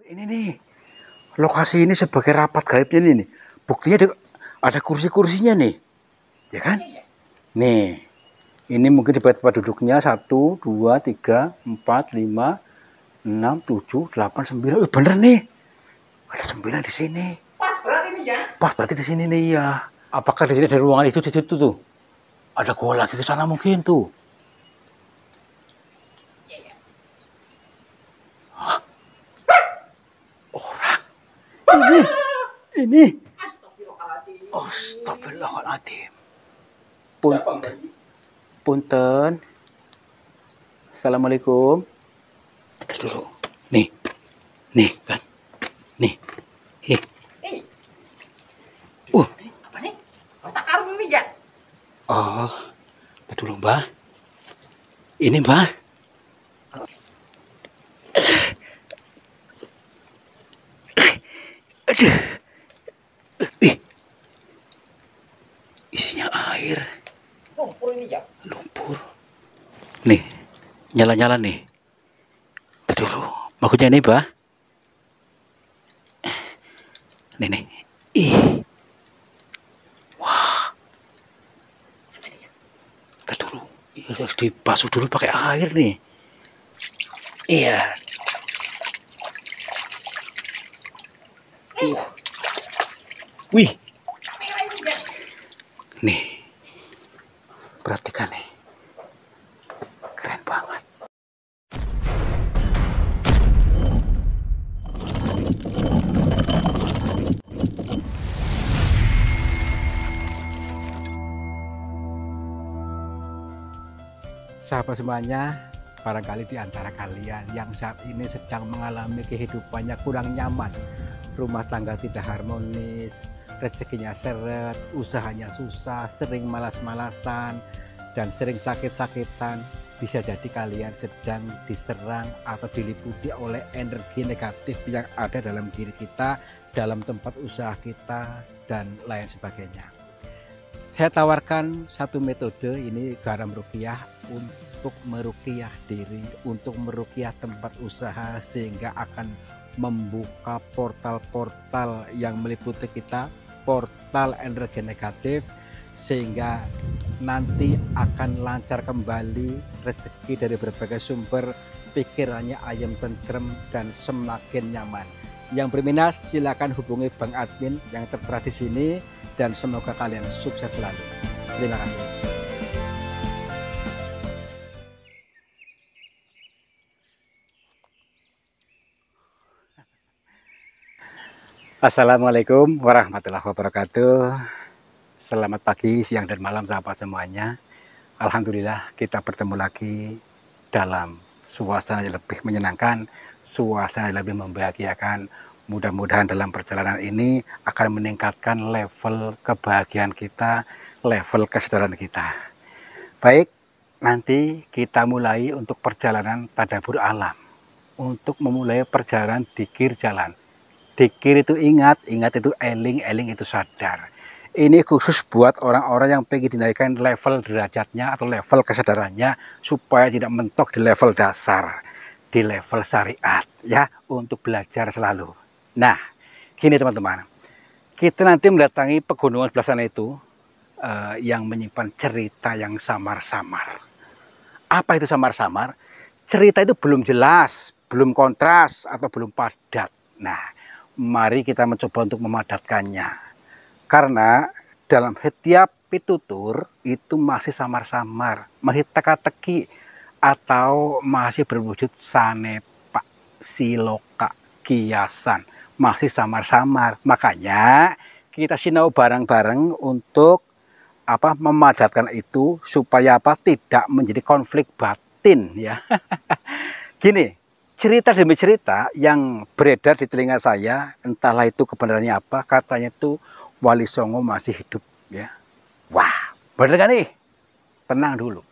Ini nih, lokasi ini sebagai rapat gaibnya nih. Buktinya ada kursi-kursinya nih, ya kan? Nih, ini mungkin di tempat duduknya 1, 2, 3, 4, 5, 6, 7, 8, 9. Bener nih, ada 9 di sini. Pas berarti nih ya? Pas berarti di sini nih ya. Apakah di sini ada ruangan itu di situ tuh? Ada gua lagi ke sana mungkin tuh. Hah? Orang. Ini. Astagfirullahaladzim. Punten. Assalamualaikum. Terus dulu. Nih kan. Nih. Apa nih? Otak karung nih ya? Oh, tadi dulu Mbak. Ini Mbak. Aduh. Isinya air. Lumpur ini ya? Lumpur. Nih, nyala-nyala nih. Tadi dulu. Makanya ini Mbak. Nih. Ih. Wah. Tadi dulu. Harus dibasuh dulu pakai air nih. Iya. Wih. Nih. Perhatikan nih. Keren banget. Sahabat semuanya, barangkali di antara kalian yang saat ini sedang mengalami kehidupannya kurang nyaman, rumah tangga tidak harmonis, rezekinya seret, usahanya susah, sering malas-malasan, dan sering sakit-sakitan, bisa jadi kalian sedang diserang atau diliputi oleh energi negatif yang ada dalam diri kita, dalam tempat usaha kita, dan lain sebagainya. Saya tawarkan satu metode, ini garam ruqyah, untuk meruqyah diri, untuk meruqyah tempat usaha, sehingga akan membuka portal-portal yang meliputi kita, portal energi negatif, sehingga nanti akan lancar kembali rezeki dari berbagai sumber, pikirannya ayam tentrem dan semakin nyaman. Yang berminat silakan hubungi Bang Admin yang tertera di sini, dan semoga kalian sukses selalu. Terima kasih. Assalamualaikum warahmatullahi wabarakatuh. Selamat pagi, siang, dan malam sahabat semuanya. Alhamdulillah kita bertemu lagi dalam suasana yang lebih menyenangkan, suasana yang lebih membahagiakan. Mudah-mudahan dalam perjalanan ini akan meningkatkan level kebahagiaan kita, level kesadaran kita. Baik, nanti kita mulai untuk perjalanan tadabbur alam. Untuk memulai perjalanan dzikir jalan. Dzikir itu ingat itu eling itu sadar. Ini khusus buat orang-orang yang pengen dinaikkan level derajatnya atau level kesadarannya supaya tidak mentok di level dasar, di level syariat, ya, untuk belajar selalu. Nah, gini teman-teman, kita nanti mendatangi pegunungan sebelah sana itu yang menyimpan cerita yang samar-samar. Apa itu samar-samar? Cerita itu belum jelas, belum kontras, atau belum padat. Nah, mari kita mencoba untuk memadatkannya. Karena dalam setiap pitutur itu masih samar-samar, masih teka-teki, atau masih berwujud sanepa, siloka, kiasan, masih samar-samar. Makanya kita sinau bareng-bareng untuk memadatkan itu supaya tidak menjadi konflik batin, ya. Gini, cerita demi cerita yang beredar di telinga saya, entahlah itu kebenarannya apa, katanya itu Wali Songo masih hidup, ya. Wah, bener kan nih? Tenang dulu,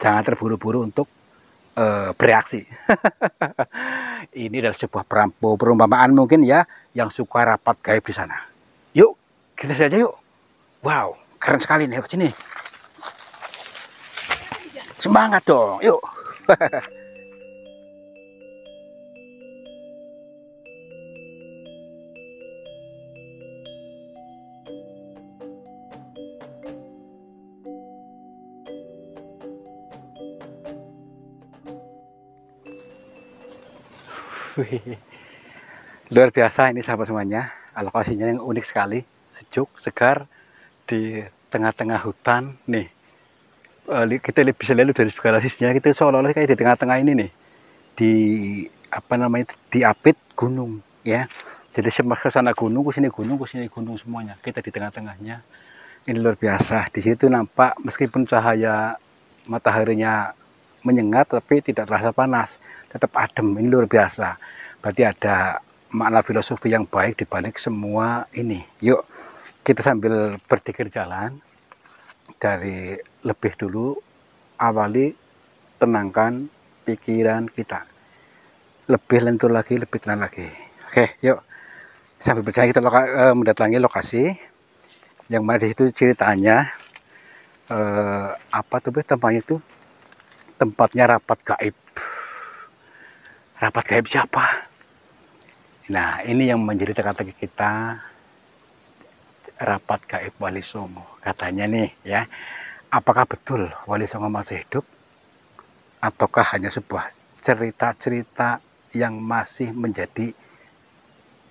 jangan terburu-buru untuk bereaksi. Ini adalah sebuah perumpamaan mungkin ya, yang suka rapat gaib di sana. Yuk, kita saja yuk. Wow, keren sekali nih sini. Semangat dong, yuk. Wih, luar biasa ini sahabat semuanya. Lokasinya yang unik sekali, sejuk, segar di tengah-tengah hutan. Nih, kita bisa lihat dari segala sisinya, kita seolah-olah kayak di tengah-tengah ini nih, di apa namanya, diapit gunung ya. Jadi ke sana gunung, ke sini gunung semuanya. Kita di tengah-tengahnya. Ini luar biasa. Di situ nampak meskipun cahaya mataharinya menyengat tapi tidak terasa panas, tetap adem. Ini luar biasa. Berarti ada makna filosofi yang baik di balik semua ini. Yuk, kita sambil berpikir jalan dari lebih dulu, awali tenangkan pikiran kita. Lebih lentur lagi, lebih tenang lagi. Oke, yuk. Sambil berjalan kita mendatangi lokasi yang mana di situ ceritanya apa tuh tempatnya itu, tempatnya rapat gaib. Rapat gaib siapa? Nah, ini yang menjadi teka-teki kita, rapat gaib Wali Songo. Katanya nih ya, apakah betul Wali Songo masih hidup ataukah hanya sebuah cerita-cerita yang masih menjadi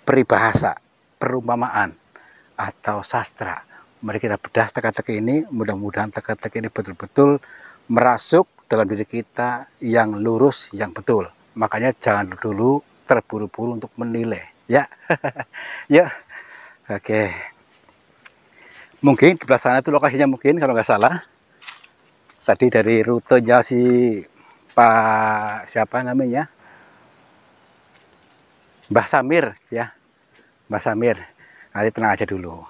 peribahasa, perumpamaan atau sastra. Mari kita bedah teka-teki ini, mudah-mudahan teka-teki ini betul-betul merasuk dalam diri kita yang lurus, yang betul. Makanya jangan dulu terburu-buru untuk menilai, ya. Ya, oke. Mungkin di sebelah sana itu lokasinya, mungkin kalau nggak salah. Tadi dari rutenya si Pak siapa namanya, Mbah Samir ya, Mbah Samir. Nanti tenang aja dulu.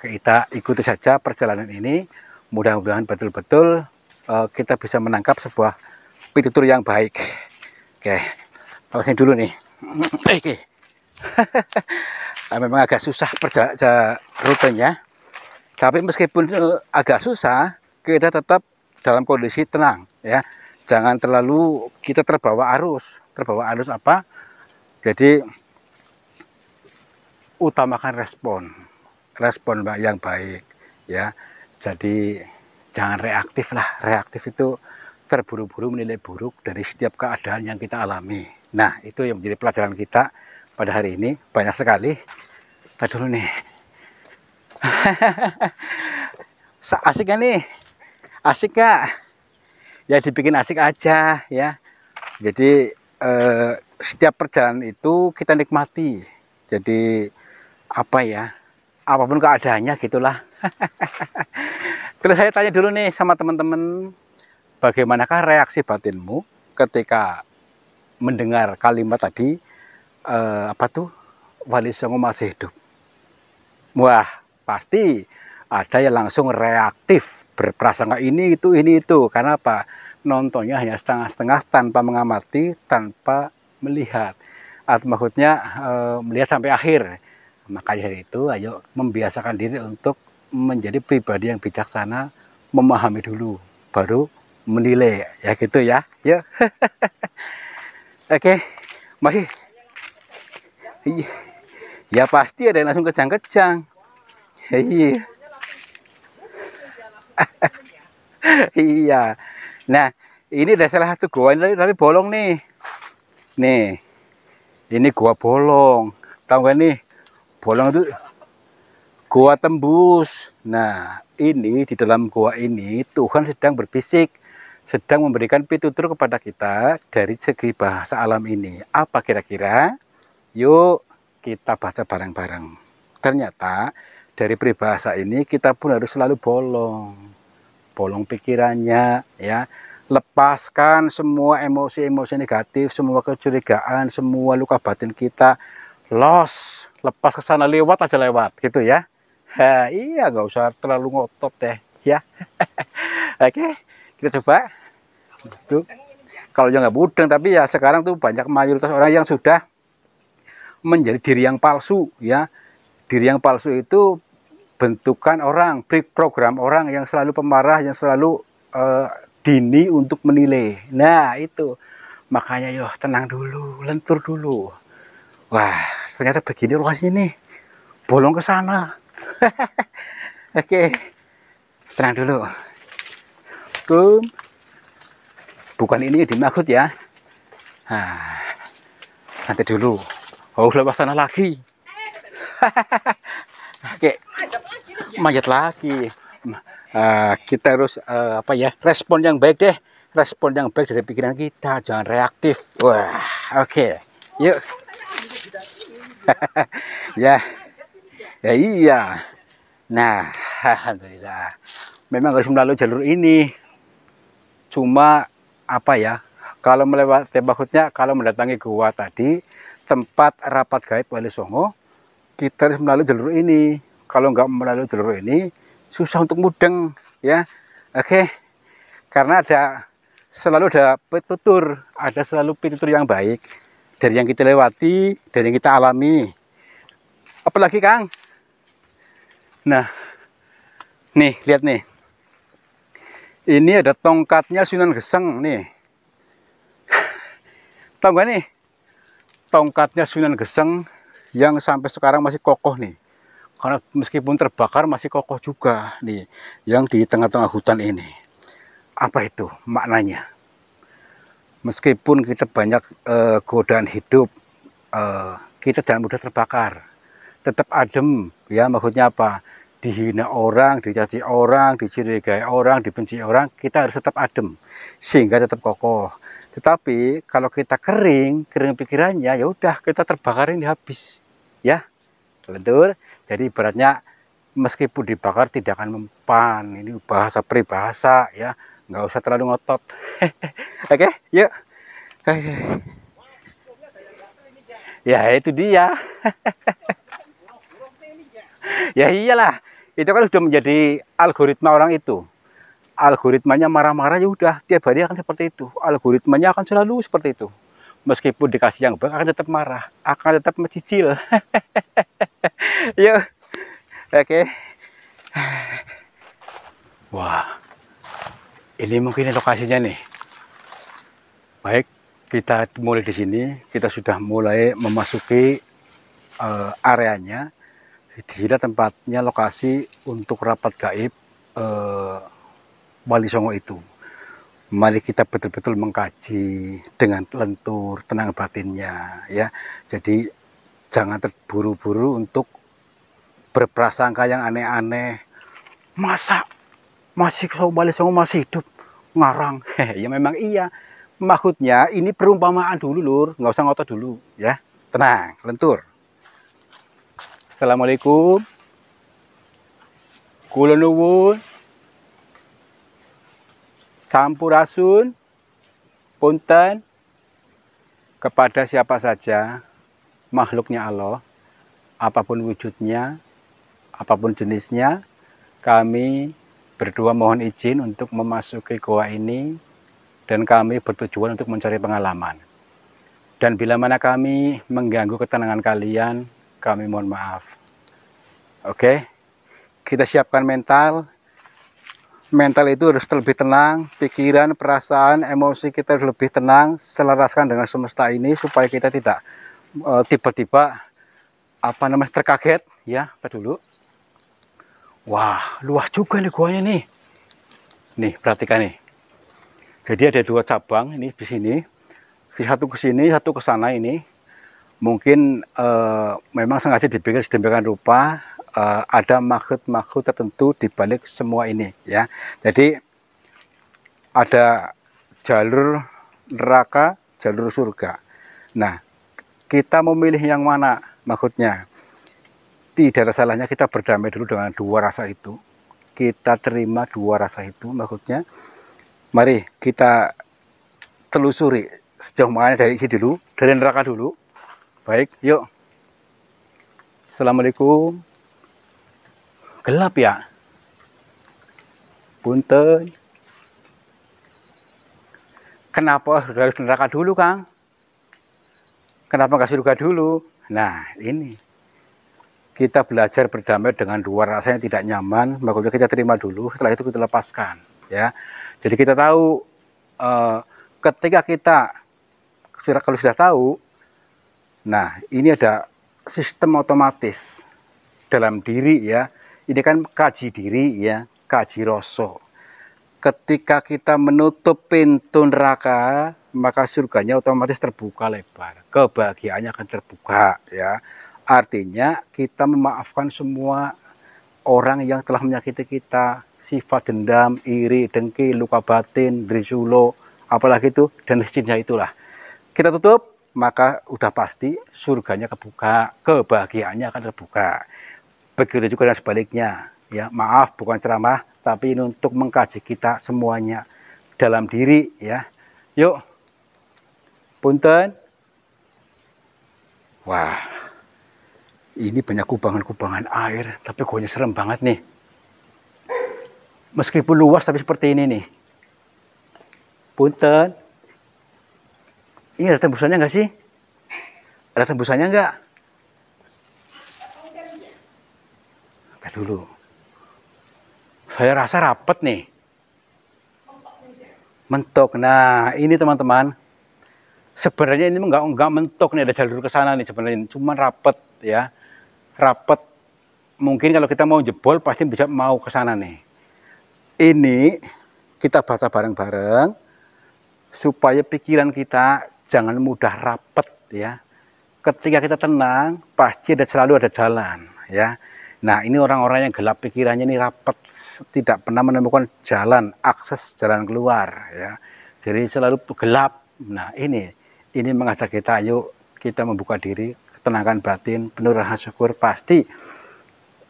Kita ikuti saja perjalanan ini. Mudah-mudahan betul-betul kita bisa menangkap sebuah pitutur yang baik. Oke, awasin dulu nih. Oke. Memang agak susah perjalanan rutenya. Tapi meskipun agak susah, kita tetap dalam kondisi tenang ya. Jangan terlalu kita terbawa arus. Terbawa arus apa? Jadi utamakan respon yang baik ya. Jadi jangan reaktif lah. Reaktif itu terburu-buru menilai buruk dari setiap keadaan yang kita alami. Nah, itu yang menjadi pelajaran kita pada hari ini. Banyak sekali. Tadi dulu nih. Asik kan nih? Asik gak? Ya dibikin asik aja ya. Jadi setiap perjalanan itu kita nikmati. Jadi apa ya, apapun keadaannya gitulah. Terus saya tanya dulu nih sama teman-teman, bagaimanakah reaksi batinmu ketika mendengar kalimat tadi, apa tuh, Wali Songo masih hidup? Wah, pasti ada yang langsung reaktif, berprasangka ini itu. Karena apa? Nontonnya hanya setengah-setengah, tanpa mengamati, tanpa melihat. Atau maksudnya melihat sampai akhir. Makanya dari itu, ayo membiasakan diri untuk menjadi pribadi yang bijaksana, memahami dulu, baru menilai. Ya gitu ya. Ya. Oke, masih. Ya pasti ada yang langsung kejang-kejang. Iya. Iya. Nah, ini ada salah satu goa ini tapi bolong nih. Nih. Ini gua bolong. Tahu nggak nih? Bolong itu gua tembus. Nah, ini di dalam gua ini Tuhan sedang berbisik, sedang memberikan pitutur kepada kita dari segi bahasa alam ini. Apa kira-kira? Yuk kita baca bareng-bareng. Ternyata dari peribahasa ini kita pun harus selalu bolong pikirannya ya. Lepaskan semua emosi-emosi negatif, semua kecurigaan, semua luka batin kita. Lepas ke sana, lewat aja lewat gitu ya. Iya, nggak usah terlalu ngotot deh ya. Oke, kita coba. Tuh. Kalau yang nggak mudeng, tapi ya sekarang tuh banyak mayoritas orang yang sudah menjadi diri yang palsu ya. Diri yang palsu itu bentukan orang, program orang yang selalu pemarah, yang selalu dini untuk menilai. Nah itu, makanya yo tenang dulu, lentur dulu. Wah, ternyata begini lokasinya nih, bolong ke sana. Oke, tenang dulu. Bukan ini yang dimaksud ya. Nah, Nanti dulu. Oh, lewat sana lagi. Oke, manjat lagi. Kita harus apa ya? Respon yang baik deh. Respon yang baik dari pikiran kita, jangan reaktif. Wah, oke. Yuk. Ya. Ya iya. Nah, alhamdulillah. Memang harus melalui jalur ini. Cuma apa ya? Kalau melewati maksudnya kalau mendatangi gua tadi, tempat rapat gaib Wali Songo, kita harus melalui jalur ini. Kalau nggak melalui jalur ini, susah untuk mudeng, ya. Oke. Karena selalu ada petutur, ada selalu petutur yang baik dari yang kita lewati, dari yang kita alami. Apalagi Kang? Nah, nih lihat nih. Ini ada tongkatnya Sunan Geseng nih. Tahu nggak nih? Tongkatnya Sunan Geseng yang sampai sekarang masih kokoh nih. Karena meskipun terbakar masih kokoh juga nih, yang di tengah-tengah hutan ini. Apa itu maknanya? Meskipun kita banyak godaan hidup, kita jangan mudah terbakar. Tetap adem, ya maksudnya apa? Dihina orang, dicaci orang, dicurigai orang, dibenci orang, kita harus tetap adem sehingga tetap kokoh. Tetapi kalau kita kering pikirannya, ya udah kita terbakarin habis, ya, lentur. Jadi ibaratnya meskipun dibakar tidak akan mempan. Ini bahasa peribahasa, ya, nggak usah terlalu ngotot. Oke, yuk. Ya itu dia. Ya iyalah, itu kan sudah menjadi algoritma orang itu. Algoritmanya marah-marah ya udah, tiap hari akan seperti itu. Algoritmanya akan selalu seperti itu. Meskipun dikasih yang baik akan tetap marah, akan tetap mencicil. Yuk, oke. Wah, ini mungkin lokasinya nih. Baik, kita mulai di sini, kita sudah mulai memasuki areanya. Di sini tempatnya lokasi untuk rapat gaib Wali Songo itu. Mari kita betul-betul mengkaji dengan lentur, tenang batinnya, ya. Jadi jangan terburu-buru untuk berprasangka yang aneh-aneh. Masa masih Wali Songo masih hidup? Ngarang. Ya memang iya. Maksudnya ini perumpamaan dulu, Lur. Nggak usah ngotot dulu, ya. Tenang, lentur. Assalamualaikum. Kula nuwun. Sampurasun. Punten. Kepada siapa saja makhluknya Allah, apapun wujudnya, apapun jenisnya, kami berdua mohon izin untuk memasuki goa ini dan kami bertujuan untuk mencari pengalaman. Dan bila mana kami mengganggu ketenangan kalian, kami mohon maaf. Oke, kita siapkan mental. Mental itu harus lebih tenang, pikiran, perasaan, emosi kita harus lebih tenang, selaraskan dengan semesta ini supaya kita tidak tiba-tiba terkaget, ya. Kita dulu. Wah, luas juga nih goanya nih. Nih, perhatikan nih. Jadi ada dua cabang ini di sini. Satu ke sini, satu ke sana ini. Mungkin memang sengaja dibikin sedemikian rupa, ada maksud-maksud tertentu di balik semua ini, ya. Jadi ada jalur neraka, jalur surga. Nah, kita memilih yang mana maksudnya? Tidak ada salahnya kita berdamai dulu dengan dua rasa itu. Kita terima dua rasa itu maksudnya. Mari kita telusuri sejauh mana dari sini dulu, dari neraka dulu. Baik, yuk. Assalamualaikum. Gelap ya? Punten. Kenapa harus neraka dulu, Kang? Kenapa nggak surga dulu? Nah, ini. Kita belajar berdamai dengan dua rasa yang tidak nyaman, makanya kita terima dulu, setelah itu kita lepaskan. Ya. Jadi kita tahu, ketika kita, kalau sudah tahu, nah, ini ada sistem otomatis dalam diri, ya. Ini kan kaji diri, ya, kaji rasa. Ketika kita menutup pintu neraka, maka surganya otomatis terbuka lebar, kebahagiaannya akan terbuka, ya. Artinya kita memaafkan semua orang yang telah menyakiti kita, sifat dendam, iri, dengki, luka batin, drisulo, apalagi itu dan sejenisnya itulah. Kita tutup, maka udah pasti surganya kebuka, kebahagiaannya akan terbuka. Begitu juga dan sebaliknya, ya. Maaf, bukan ceramah, tapi ini untuk mengkaji kita semuanya dalam diri, ya. Yuk, punten. Wah, ini banyak kubangan-kubangan air, tapi kayaknya serem banget nih. Meskipun luas, tapi seperti ini nih. Punten. Ini ada tembusannya nggak sih? Ada tembusannya nggak? Kita dulu. Saya rasa rapet nih. Mentok. Nah, ini teman-teman. Sebenarnya ini nggak mentok nih, ada jalur ke sana nih sebenarnya. Cuma rapet, ya. Rapet. Mungkin kalau kita mau jebol pasti bisa mau ke sana nih. Ini kita baca bareng-bareng supaya pikiran kita jangan mudah rapet, ya. Ketika kita tenang, pasti selalu ada jalan, ya. Nah, ini orang-orang yang gelap pikirannya ini rapet, tidak pernah menemukan jalan, akses jalan keluar, ya. Jadi selalu gelap. Nah, ini mengajak kita, ayo kita membuka diri, tenangkan batin, penuh rasa syukur, pasti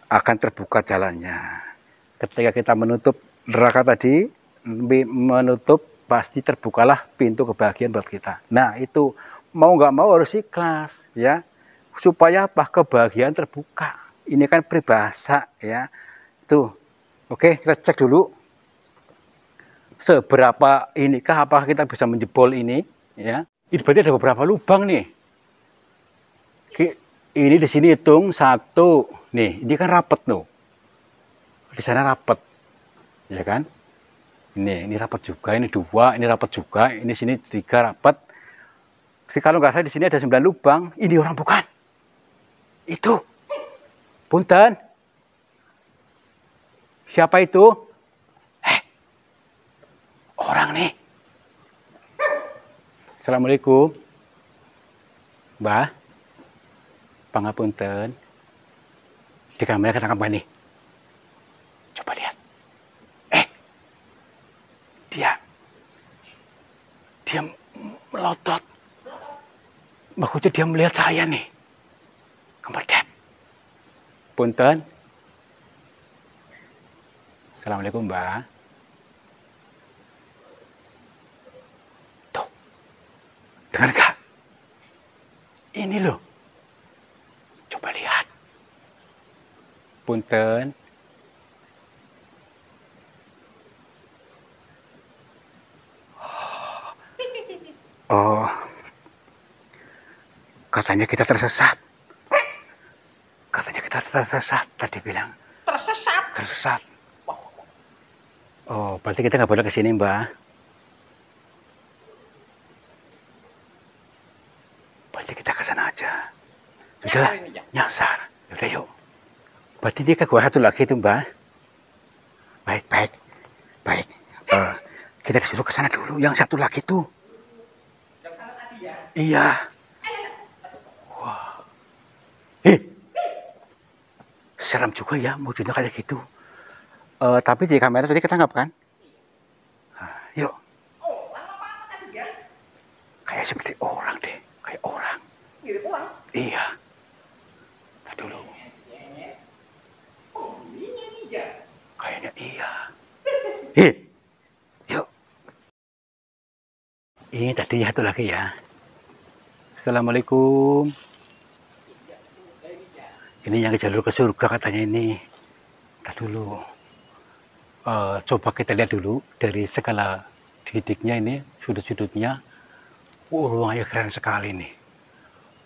akan terbuka jalannya. Ketika kita menutup neraka tadi, menutup, pasti terbukalah pintu kebahagiaan buat kita. Nah, itu mau nggak mau harus ikhlas, ya, supaya apa? Kebahagiaan terbuka. Ini kan peribahasa, ya. Tuh, oke, kita cek dulu seberapa inikah, apakah kita bisa menjebol ini, ya. Ini berarti ada beberapa lubang nih. Ini di sini hitung 1, nih, ini kan rapet loh. Di sana rapet, ya kan? Ini rapat juga, ini 2, ini rapat juga, ini sini 3 rapat. Jadi kalau nggak salah di sini ada 9 lubang. Ini orang bukan? Itu. Punten. Siapa itu? Orang nih. Assalamualaikum. Mbah. Pangapunten. Di kamera ketangkap nih. Coba lihat. Dia melotot. Maksudnya dia melihat saya nih. Kemerdep. Punten. Assalamualaikum, Mbak. Tuh. Dengar gak? Ini loh. Coba lihat. Punten. Oh, katanya kita tersesat. Katanya kita tersesat, tadi bilang. Tersesat? Tersesat. Oh, berarti kita nggak boleh ke sini, Mbak. Berarti kita ke sana aja. Sudah, nyasar. Udah yuk. Berarti dia ke gua satu lagi tuh, Mbak. Baik. Kita disuruh ke sana dulu. Yang satu lagi tuh. Iya. Wah. Serem juga ya wujudnya kayak gitu. Tapi di kamera tadi ketangkap kan? Yuk. Kayak seperti orang deh. Kayak orang. Mirip orang? Iya. Tadi dulu. Oh, ini ya. Kayaknya iya. Yuk. Ini tadi satu lagi ya. Assalamualaikum. Ini yang jalur ke surga katanya ini. Kita dulu. Coba kita lihat dulu dari segala titiknya ini, sudut-sudutnya. Ruangnya keren sekali nih.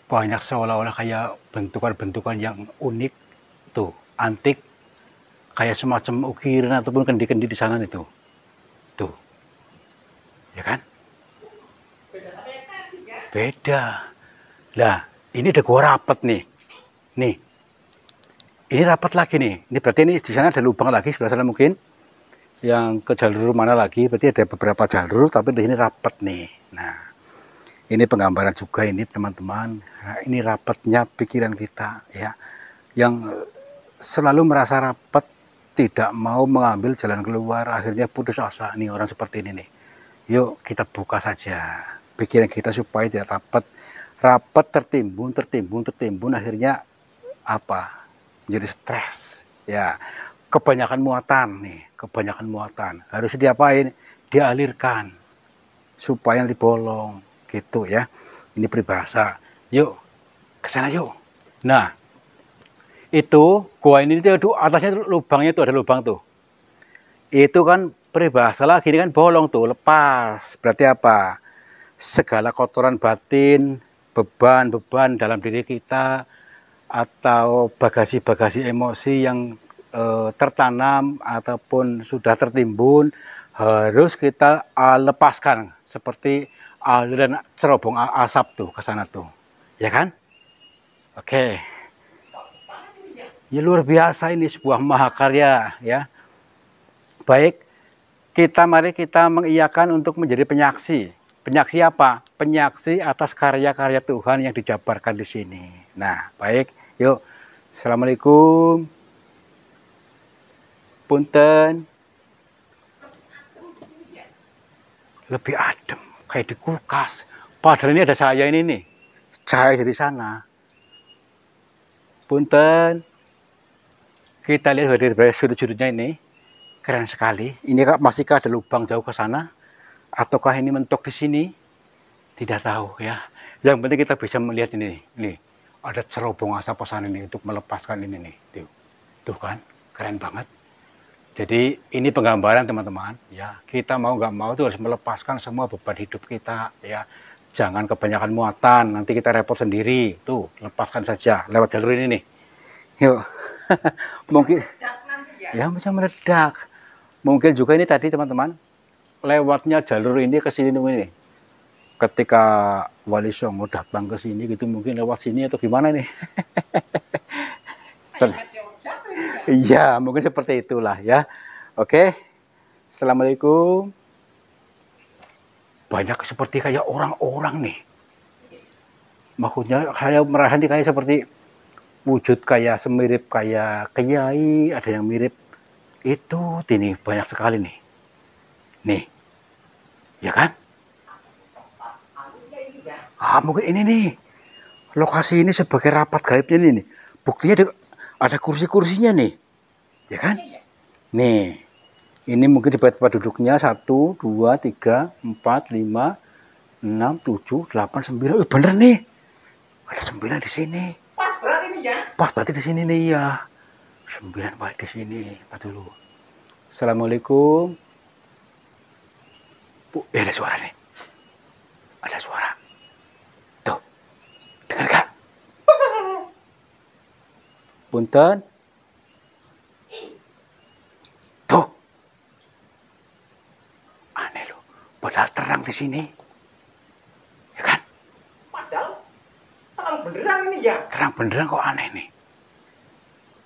Banyak seolah-olah kayak bentukan-bentukan yang unik. Tuh, antik. Kayak semacam ukiran ataupun kendi-kendi di sana nih tuh. Tuh. Ya kan? Beda. Lah, ini ada gua rapat nih. Nih. Ini rapat lagi nih. Ini berarti ini di sana ada lubang lagi sebelah sana mungkin. Yang ke jalur mana lagi? Berarti ada beberapa jalur tapi di sini rapat nih. Nah, Ini penggambaran juga ini teman-teman. Nah, ini rapatnya pikiran kita ya, yang selalu merasa rapat, tidak mau mengambil jalan keluar, akhirnya putus asa nih orang seperti ini nih. Yuk kita buka saja pikiran kita supaya tidak rapat tertimbun, akhirnya apa? Menjadi stres ya. Kebanyakan muatan harus diapain? Dialirkan supaya nanti bolong gitu ya. Ini peribahasa. Yuk ke sana yuk. Nah, itu gua ini tuh atasnya tuh, lubangnya tuh ada lubang tuh. Itu kan peribahasa lagi, ini kan bolong tuh, lepas. Berarti apa? Segala kotoran batin, beban dalam diri kita, atau bagasi-bagasi emosi yang tertanam ataupun sudah tertimbun, harus kita lepaskan, seperti aliran cerobong asap tuh ke sana tuh, ya kan? Oke. Ya luar biasa, ini sebuah mahakarya ya. Baik, mari kita mengiyakan untuk menjadi penyaksi. Penyaksi apa? Penyaksi atas karya-karya Tuhan yang dijabarkan di sini. Nah, baik, yuk. Assalamualaikum. Punten. Lebih adem, kayak di kulkas. Padahal ini ada cahaya ini nih. Cahaya dari sana. Punten. Kita lihat dari sudut-sudutnya ini. Keren sekali. Ini masihkah ada lubang jauh ke sana? Ataukah ini mentok di sini? Tidak tahu ya. Yang penting kita bisa melihat ini. Nih, ada cerobong asap pesan ini untuk melepaskan ini nih. Tuh kan, keren banget. Jadi ini penggambaran teman-teman. Ya, kita mau nggak mau tuh harus melepaskan semua beban hidup kita. Ya, jangan kebanyakan muatan. Nanti kita repot sendiri. Tuh, lepaskan saja lewat jalur ini nih. Yuk, mungkin ya macam meledak. Mungkin juga ini tadi teman-teman, lewatnya jalur ini ke sini nih. Ketika Wali Songo datang ke sini gitu, mungkin lewat sini atau gimana nih. Iya, mungkin seperti itulah ya. Oke. Assalamualaikum. Banyak seperti kayak orang-orang nih. Maksudnya kayak merahani kayak seperti wujud kayak semirip kayak kiai, ada yang mirip itu, ini banyak sekali nih. Nih. Ya kan? Mungkin ini nih. Lokasi ini sebagai rapat gaibnya nih. Buktinya ada kursi-kursinya nih. Ya kan? Nih. Ini mungkin di tempat duduknya 1, 2, 3, 4, 5, 6, 7, 8, 9. Bener nih. Ada 9 di sini. Pas berarti nih ya. Pas berarti di sini nih ya. 9 balik di sini. Pak dulu. Assalamualaikum. Bu, ada suara nih. Ada suara. Tuh. Dengar gak? Punten. Tuh. Aneh loh. Padahal terang di sini. Ya kan? Padahal terang beneran ini ya. Terang beneran kok aneh nih.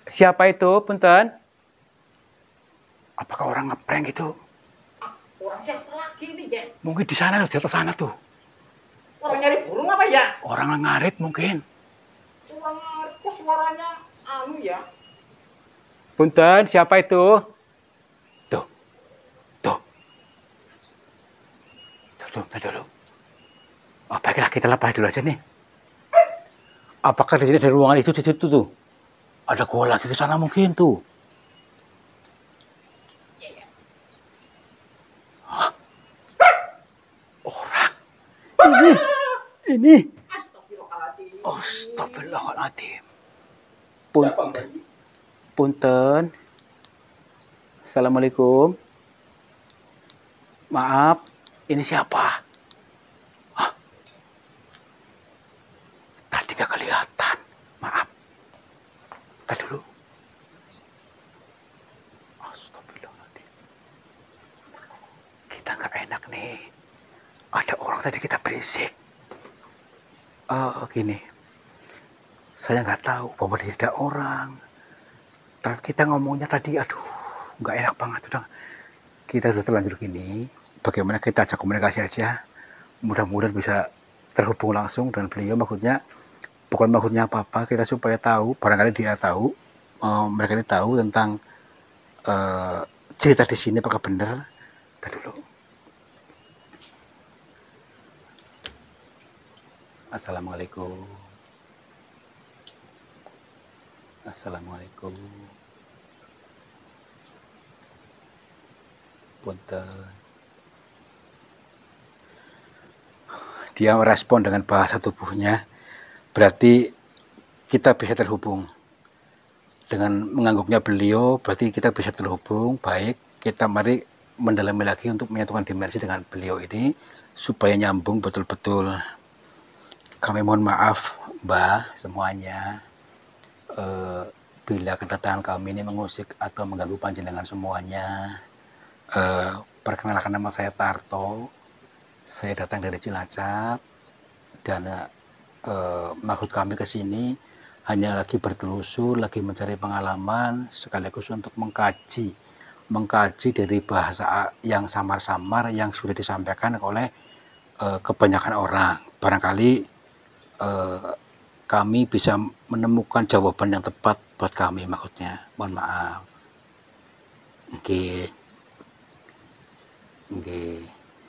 Siapa itu, Punten? Apakah orang ngeprank gitu? Orang siapa lagi ini ya? Mungkin di sana loh, di atas sana tuh. Orang nyari burung apa ya? Orang ngarit mungkin. Orang kok suaranya anu ya? Punten, siapa itu? Tuh. Tuh. Tuh dulu. Oh, baiklah, kita lepas dulu aja nih. Apakah di sini ada ruangan itu di situ tuh? Ada gua lagi ke sana mungkin tuh. Hah? Orang. Ini. Astagfirullahaladzim. Punten. Assalamualaikum. Maaf, ini siapa? Hah? Tadi gak kelihatan. Maaf. Tadi dulu. Astagfirullahaladzim. Kita gak enak nih. Ada orang tadi kita berisik. Gini. Saya nggak tahu bahwa tidak ada orang. Tapi kita ngomongnya tadi, aduh, nggak enak banget. Udah, kita sudah terlanjur gini. Bagaimana kita ajak komunikasi aja. Mudah-mudahan bisa terhubung langsung dengan beliau, maksudnya bukan maksudnya apa-apa, kita supaya tahu, barangkali dia tahu, mereka ini tahu tentang cerita di sini apakah benar. Tadi dulu. Assalamualaikum. Assalamualaikum. Punten. Dia merespon dengan bahasa tubuhnya, berarti kita bisa terhubung. Dengan mengangguknya beliau, berarti kita bisa terhubung. Baik, kita mari mendalami lagi untuk menyatukan dimensi dengan beliau ini, supaya nyambung betul-betul. Kami mohon maaf, Mbah, semuanya. Bila kedatangan kami ini mengusik atau mengganggu panjenengan semuanya. Perkenalkan, nama saya Tarto. Saya datang dari Cilacap, dan maksud kami ke sini hanya lagi bertelusur, lagi mencari pengalaman, sekaligus untuk mengkaji dari bahasa yang samar-samar yang sudah disampaikan oleh kebanyakan orang. Barangkali kami bisa menemukan jawaban yang tepat buat kami, maksudnya. Mohon maaf. Oke.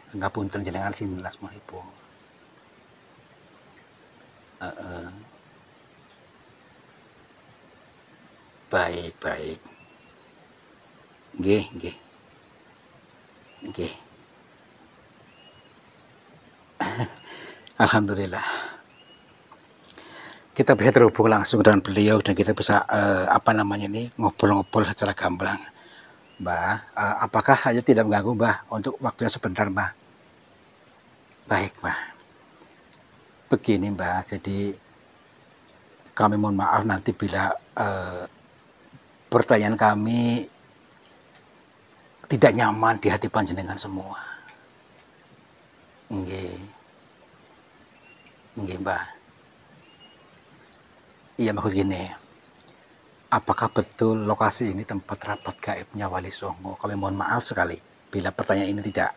Ngapunten jenengan sinten asmanipun. Baik. Nggih. Alhamdulillah. Kita bisa terhubung langsung dengan beliau dan kita bisa ngobrol-ngobrol secara gamblang. Mbah, apakah hanya tidak mengganggu, Mbah, untuk waktunya sebentar, Mbah? Baik, Mbah. Begini, Mbah, jadi kami mohon maaf nanti bila pertanyaan kami tidak nyaman di hati panjenengan semua. Nggih, Mbah. Iya, maksud gini. Apakah betul lokasi ini tempat rapat gaibnya Wali Songo? Kami mohon maaf sekali bila pertanyaan ini tidak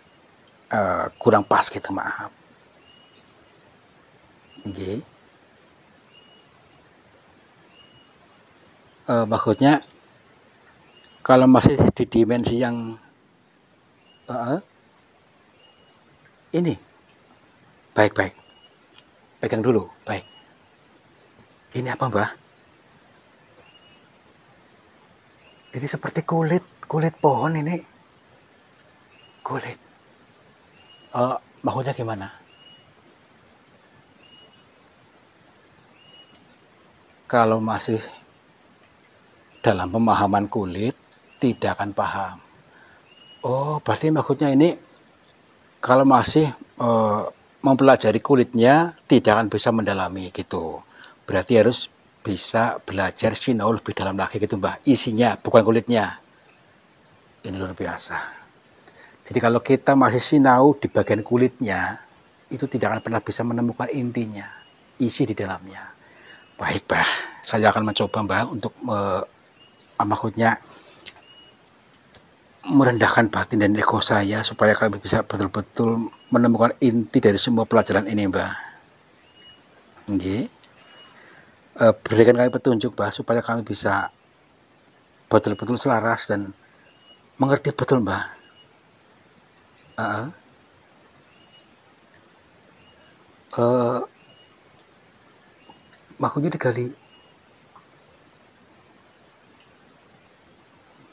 kurang pas gitu, maaf. Nggih. Maksudnya kalau masih di dimensi yang ini, baik, pegang dulu, baik. Ini apa, Mbah? Ini seperti kulit pohon ini. Kulit. Maksudnya gimana? Kalau masih dalam pemahaman kulit, tidak akan paham. Oh, berarti maksudnya ini kalau masih mempelajari kulitnya, tidak akan bisa mendalami gitu. Berarti harus bisa belajar sinau lebih dalam lagi gitu, Mbah. Isinya, bukan kulitnya. Ini luar biasa. Jadi kalau kita masih sinau di bagian kulitnya, itu tidak akan pernah bisa menemukan intinya, isi di dalamnya. Baik, Mbah. Saya akan mencoba, Mbah, untuk maksudnya merendahkan batin dan ego saya supaya kami bisa betul-betul menemukan inti dari semua pelajaran ini, Mbah. Nggih. Berikan kami petunjuk, Mbah, supaya kami bisa betul-betul selaras dan mengerti betul, Mbah. Maksudnya digali.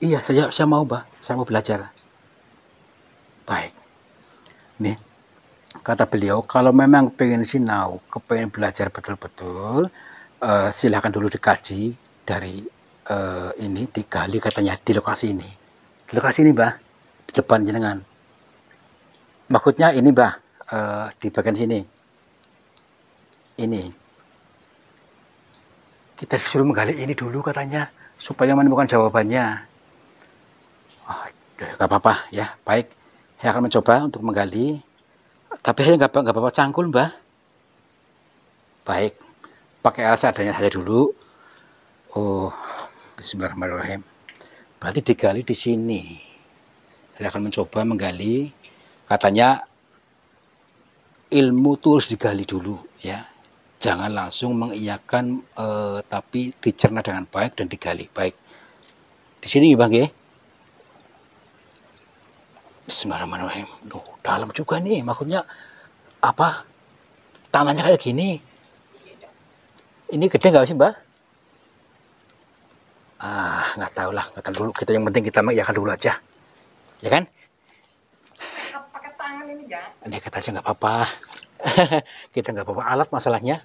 Iya, saya mau, Mbah. Saya mau belajar. Baik. Nih, kata beliau, kalau memang pengen sinau, kepengen belajar betul-betul, silahkan dulu dikaji dari ini, digali katanya di lokasi ini. Di lokasi ini, Mbah, di depan jenengan. Maksudnya ini, Mbah, di bagian sini. Ini. Kita disuruh menggali ini dulu katanya, supaya menemukan jawabannya. Oh, gak apa-apa ya, baik. Saya akan mencoba untuk menggali. Tapi saya nggak bawa cangkul, Mbah. Baik. Pakai alat seadanya saja dulu. Oh, bismillahirrahmanirrahim. Berarti digali di sini. Saya akan mencoba menggali. Katanya ilmu tuh harus digali dulu ya. Jangan langsung mengiyakan, tapi dicerna dengan baik dan digali baik. Di sini Bang ya. Bismillahirrahmanirrahim. Duh, dalam juga nih, maksudnya apa? Tanahnya kayak gini. Ini gede nggak sih Mbak? Nggak tahu lah, nggak tahu dulu. Kita yang penting kita mengiyakan dulu aja, ya kan? Pakai tangan ini ya. Nekat aja nggak apa-apa. Kita nggak bawa alat masalahnya.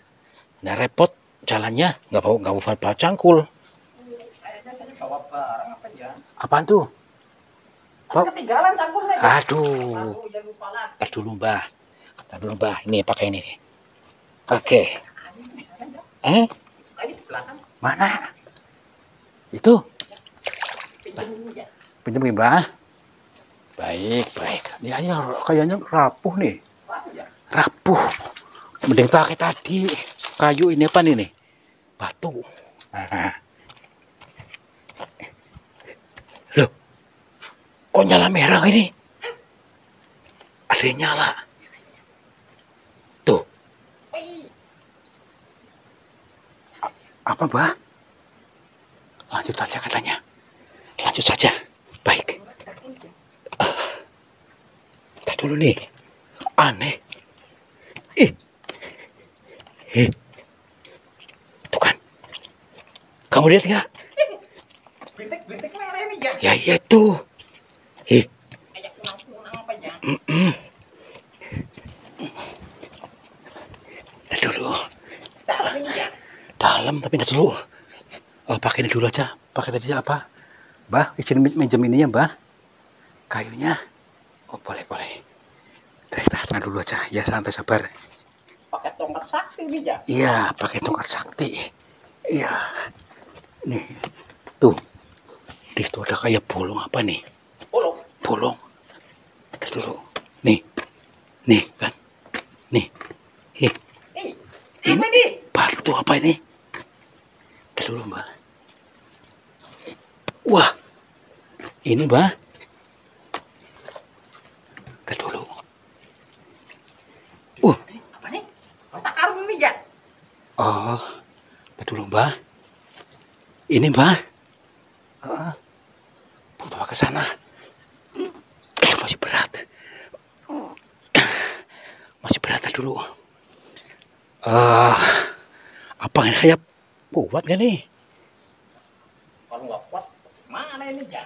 Nggak repot jalannya, nggak bawa cangkul. Kayaknya saya bawa barang apa ya? Apaan tuh? Ketinggalan cangkulnya. Aduh, Jangan lupa lagi. tar dulu Mbah. Ini pakai ini nih. Oke. Ini di belakang. Mana? Itu Pinjam ini ya. pinjam nih Mbah. Baik. Ini kayaknya rapuh nih. Wah, ya. Rapuh. Mending pakai tadi. Kayu ini apa nih? Batu. Nah. Loh, kok nyala merah ini? Ada yang nyala. Tuh, apa Mbah? Lanjut saja katanya. Lanjut saja. Baik. Kita dulu nih. Aneh. Tuh kan. Kamu lihat nggak? Bintik merah ini ya. Ya iya tuh. Kayak kunang-kunang apa ya? Kita dulu. Dalam ini ya. Dalam tapi kita dulu. Pakai ini dulu aja. Pakai tadi apa? Mbah, izin minjem ini ya Mbah. Kayunya. Oh boleh. Kita tenang dulu aja. Ya santai sabar. Pakai tongkat sakti ini ya. Iya, pakai tongkat sakti. Iya. Nih, tuh. Di situ ada kayak bolong apa nih? Bolong. Terus dulu. Nih kan. Nih. Apa ini? Batu apa ini? Terus dulu Mbak. Wah, ini Mbak. Terus dulu. Apa nih? Otak karung ini ya. Oh, terus dulu Mbak. Ini Mbak. Bawa ke sana. Masih berat. Dulu. Apa ini kayak kuat gak nih? Kalau nggak kuat, mana ini ya?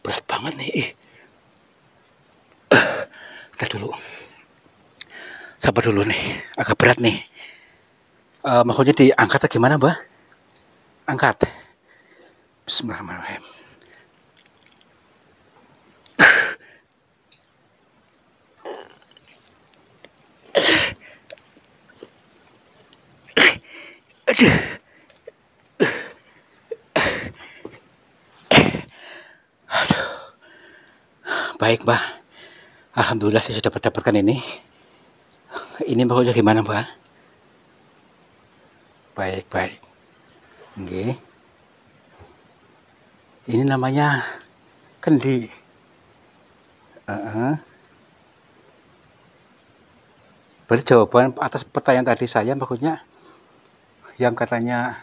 Berat banget nih. Ntar dulu. Sabar dulu nih. Agak berat nih. Maksudnya diangkat atau gimana, Mbak? Angkat. Bismillahirrahmanirrahim. Aduh. Baik, Mbak. Alhamdulillah saya sudah dapatkan ini. Ini maksudnya gimana, Mbak? Baik. Oke. Ini namanya kendi. Berarti jawaban atas pertanyaan tadi saya maksudnya yang katanya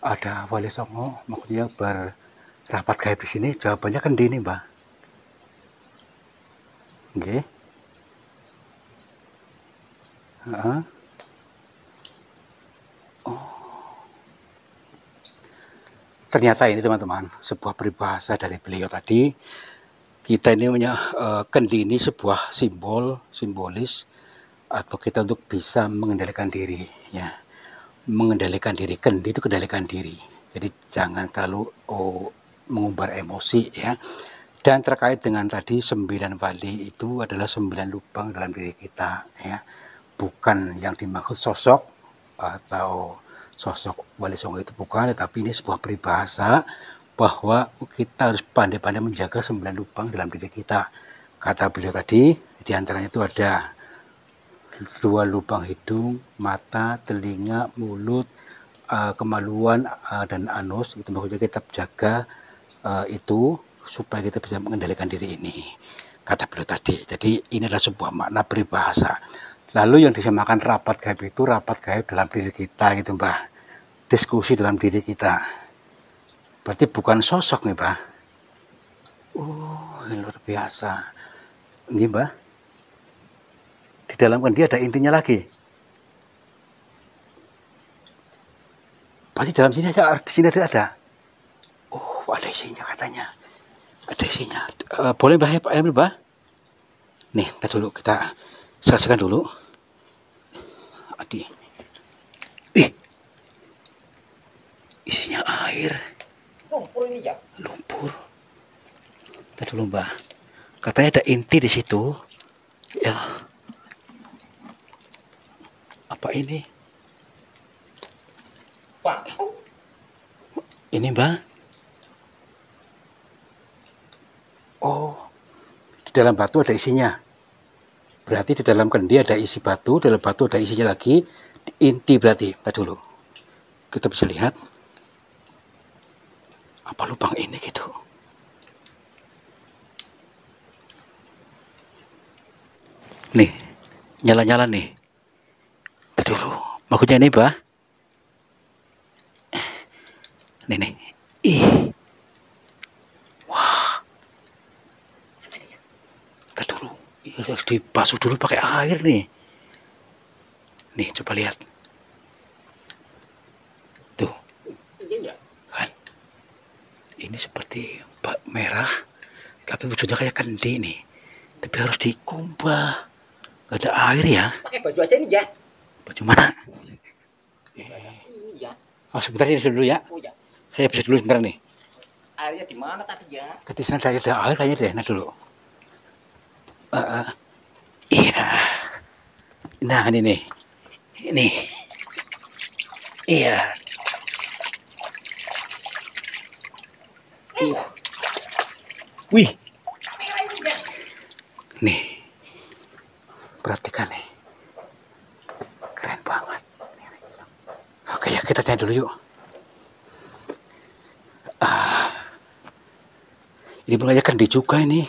ada Wali Songo, maksudnya berrapat gaib di sini, jawabannya kendi ini, Mbak. Oke. Ternyata ini teman-teman sebuah peribahasa dari beliau tadi. Kita ini punya kendi ini sebuah simbolis atau kita untuk bisa mengendalikan diri, ya. Mengendalikan diri, kendi itu kendalikan diri. Jadi jangan terlalu mengumbar emosi, ya. Dan terkait dengan tadi 9 wali itu adalah 9 lubang dalam diri kita, ya. Bukan yang dimaksud sosok atau sosok Wali Songo itu bukan, tetapi ini sebuah peribahasa bahwa kita harus pandai-pandai menjaga 9 lubang dalam diri kita. Kata beliau tadi, diantaranya itu ada 2 lubang hidung, mata, telinga, mulut, kemaluan, dan anus. Itu maksudnya kita jaga itu supaya kita bisa mengendalikan diri ini. kata beliau tadi. Jadi ini adalah sebuah makna peribahasa. Lalu yang disamakan rapat gaib itu rapat gaib dalam diri kita gitu Mbah. Diskusi dalam diri kita. Berarti bukan sosok nih Mbah. Ini luar biasa. Ini Mbah. Di dalam kendi ada intinya lagi. Berarti dalam sini aja, di sini ada. Oh, ada isinya katanya. Ada isinya. Boleh Mbah ya Mbah? Nih, kita dulu kita saksikan dulu. Adi. Isinya air. Lumpur ini ya. Lumpur. Kita dulu Mbah. Katanya ada inti di situ. Ya. Apa ini? Batu. Ini Mbah. Oh. Di dalam batu ada isinya. Berarti di dalam kendi ada isi batu, dalam batu ada isinya lagi. Inti berarti. Kita dulu. Kita bisa lihat. Apa lubang ini gitu. Nih. Nyala-nyala nih. Kita dulu. Maksudnya ini Mbah. Nih. Ih. Wah. Kita dulu. Harus dibasuh dulu pakai air nih. Nih, coba lihat. Tuh. Iya. Kan. Ini seperti merah. Tapi wujudnya kayak kendi nih. Tapi harus dikumbah. Gak ada air ya. Pakai baju aja nih ya. Baju mana? Iya. Oh, sebentar ini dulu ya. Oh ya. Saya bisa dulu sebentar nih. Airnya di mana tadi ya? Tadi sana ada air kayaknya deh. Nah dulu. Iya. Nah ini nih. Ini. Iya. Wih. Nih. Perhatikan nih. Keren banget. Oke ya, kita tanya dulu yuk. Ini bukan aja kendi juga ini.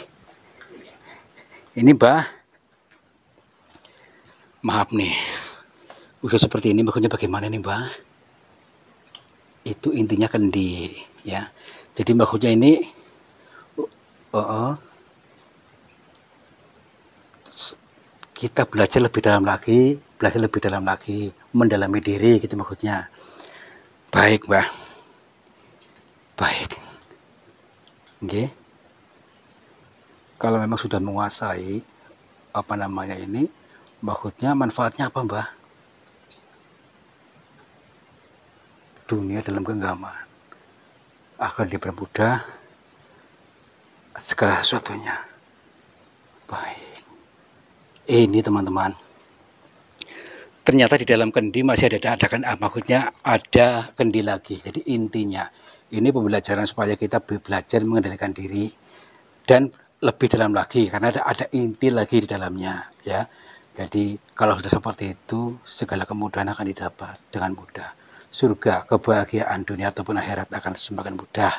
Ini Mbah. Maaf nih. Udah seperti ini maksudnya bagaimana nih Mbah? Itu intinya kendi ya. Jadi maksudnya ini kita belajar lebih dalam lagi, mendalami diri gitu maksudnya. Baik, Mbah. Baik. Oke. Kalau memang sudah menguasai apa namanya ini, maksudnya manfaatnya apa, Mbah? Dunia dalam genggaman akan dipermudah segala sesuatunya. Baik. Ini teman-teman. Ternyata di dalam kendi masih maksudnya ada kendi lagi. Jadi intinya ini pembelajaran supaya kita belajar mengendalikan diri dan lebih dalam lagi karena ada inti lagi di dalamnya ya. Jadi kalau sudah seperti itu segala kemudahan akan didapat dengan mudah. Surga, kebahagiaan dunia ataupun akhirat akan semakin mudah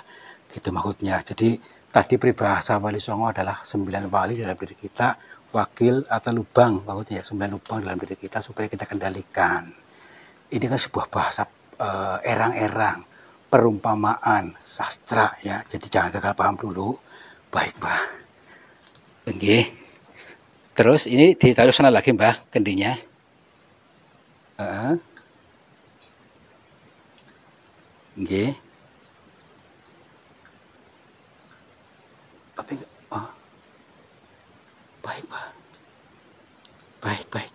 gitu maksudnya. Jadi tadi peribahasa Wali Songo adalah 9 wali dalam diri kita, wakil atau lubang maksudnya 9 lubang dalam diri kita supaya kita kendalikan. Ini kan sebuah bahasa erang-erang, perumpamaan, sastra ya. Jadi jangan gagal paham dulu. Baik, Mbah. Oke. Terus ini ditaruh sana lagi, Mbah, kendinya. Oke. Tapi baik, Mbah. Baik.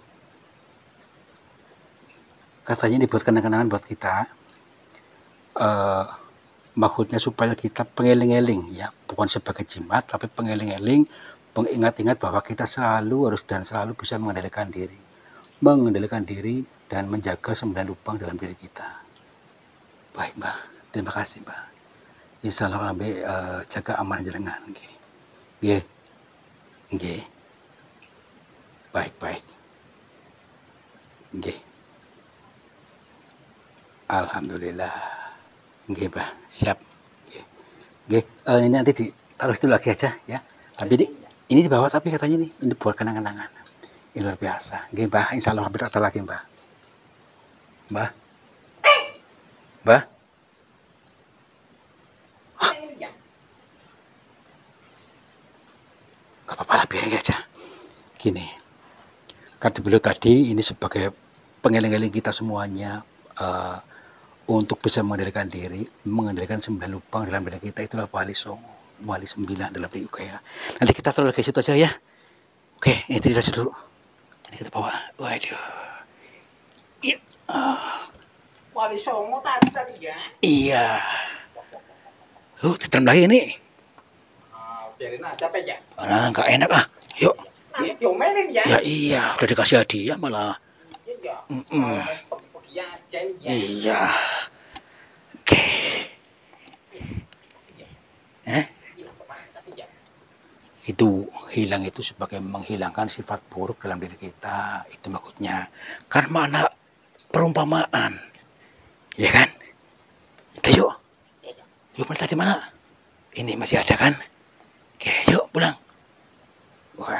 Katanya ini buat kenang-kenangan buat kita. Maksudnya supaya kita pengeling-eling ya, bukan sebagai jimat tapi pengeling-eling, pengingat-ingat bahwa kita selalu bisa mengendalikan diri dan menjaga 9 lubang dalam diri kita. Baik, Mbah, terima kasih, Mbah. Insya Allah jaga aman jenengan. Nggih. Baik. Nggih. Alhamdulillah. Nggih, Mbah, siap. Nggih. Ini nanti ditaruh itu lagi aja ya. Tapi Ini di bawah tapi katanya ini buat kenang-kenangan. Ini luar biasa. Nggih, Mbah, insya Allah hampir kata lagi, Mbah. Mbah. Mbah. Gak apa-apa lah, biarin aja. Gini, kan beliau tadi ini sebagai pengeling-eling kita semuanya untuk bisa mengendalikan diri, mengendalikan 9 lubang dalam diri kita, itulah wali songo, wali 9 dalam diri kita. Nanti kita taruh ke situ aja ya. Oke, ini tidak dulu. Ini kita bawa. Waduh. Iya. Wali songo tadi ya. Iya. Diterem lagi ini. Biarin aja Pak ya. Nah, nggak enak ah. Yuk. Nanti diomelin ya. Ya iya, udah dikasih hadiah malah. Iya. Pergi aja ini ya. Iya. Oke. Itu hilang itu sebagai menghilangkan sifat buruk dalam diri kita. Itu maksudnya. Kan mana perumpamaan. Ya kan? Oke, yuk. Yuk, tadi mana? Ini masih ada kan? Oke, yuk pulang. Wah.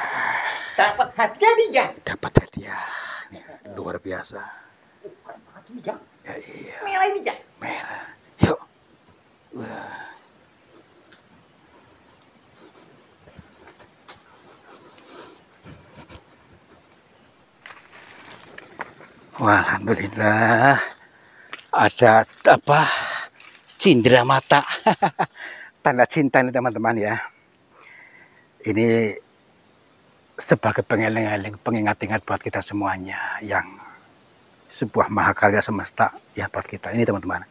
Dapat hadiah nih ya. Dapat hadiah. Nih, luar biasa. Keren banget ini ya. Ya iya. Merah ini ya. Merah. Yuk. Wah. Wah, alhamdulillah. Ada apa? Cindera mata. Tanda cinta ini teman-teman ya. Ini sebagai pengeling-eling, pengingat-ingat buat kita semuanya yang sebuah mahakarya semesta ya buat kita ini teman-teman.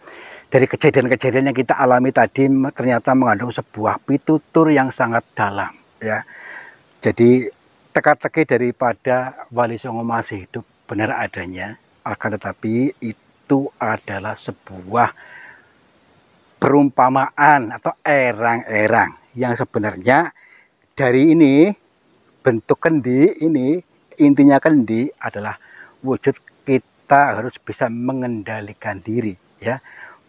Dari kejadian-kejadian yang kita alami tadi ternyata mengandung sebuah pitutur yang sangat dalam ya. Jadi teka-teki daripada Wali Songo masih hidup benar adanya, akan tetapi itu adalah sebuah perumpamaan atau erang-erang yang sebenarnya dari ini bentuk kendi ini intinya kendi adalah wujud kita harus bisa mengendalikan diri ya,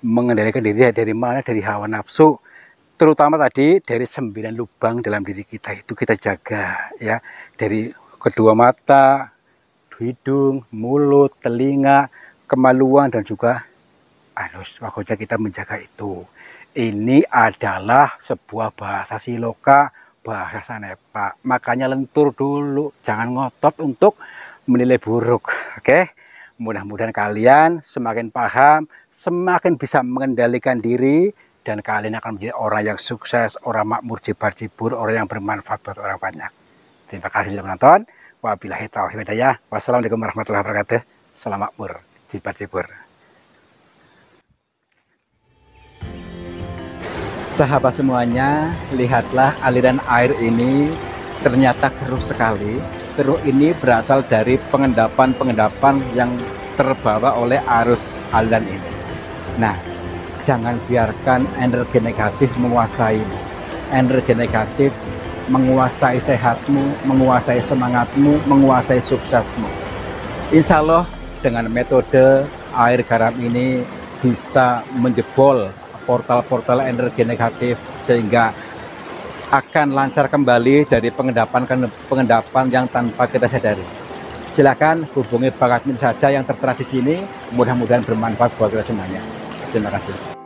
mengendalikan diri dari mana, dari hawa nafsu, terutama tadi dari 9 lubang dalam diri kita itu kita jaga ya, dari kedua mata, hidung, mulut, telinga, kemaluan dan juga anus. Makanya kita menjaga itu. Ini adalah sebuah bahasa Siloka, bahasa Sanepa. Makanya lentur dulu, jangan ngotot untuk menilai buruk. Oke? Mudah-mudahan kalian semakin paham, semakin bisa mengendalikan diri, dan kalian akan menjadi orang yang sukses, orang makmur jibar-jibur, orang yang bermanfaat buat orang banyak. Terima kasih sudah menonton. Wabillahi taufiq wal hidayah. Wassalamualaikum warahmatullahi wabarakatuh. Salam makmur jibar-jibur. Sahabat semuanya, lihatlah aliran air ini ternyata keruh sekali. Keruh ini berasal dari pengendapan-pengendapan yang terbawa oleh arus aliran ini. Nah, jangan biarkan energi negatif menguasaimu. Energi negatif menguasai sehatmu, menguasai semangatmu, menguasai suksesmu. Insya Allah dengan metode air garam ini bisa menjebol portal-portal energi negatif sehingga akan lancar kembali dari pengendapan yang tanpa kita sadari. Silakan hubungi Bang Admin saja yang tertera di sini. Mudah-mudahan bermanfaat buat kita semuanya. Terima kasih.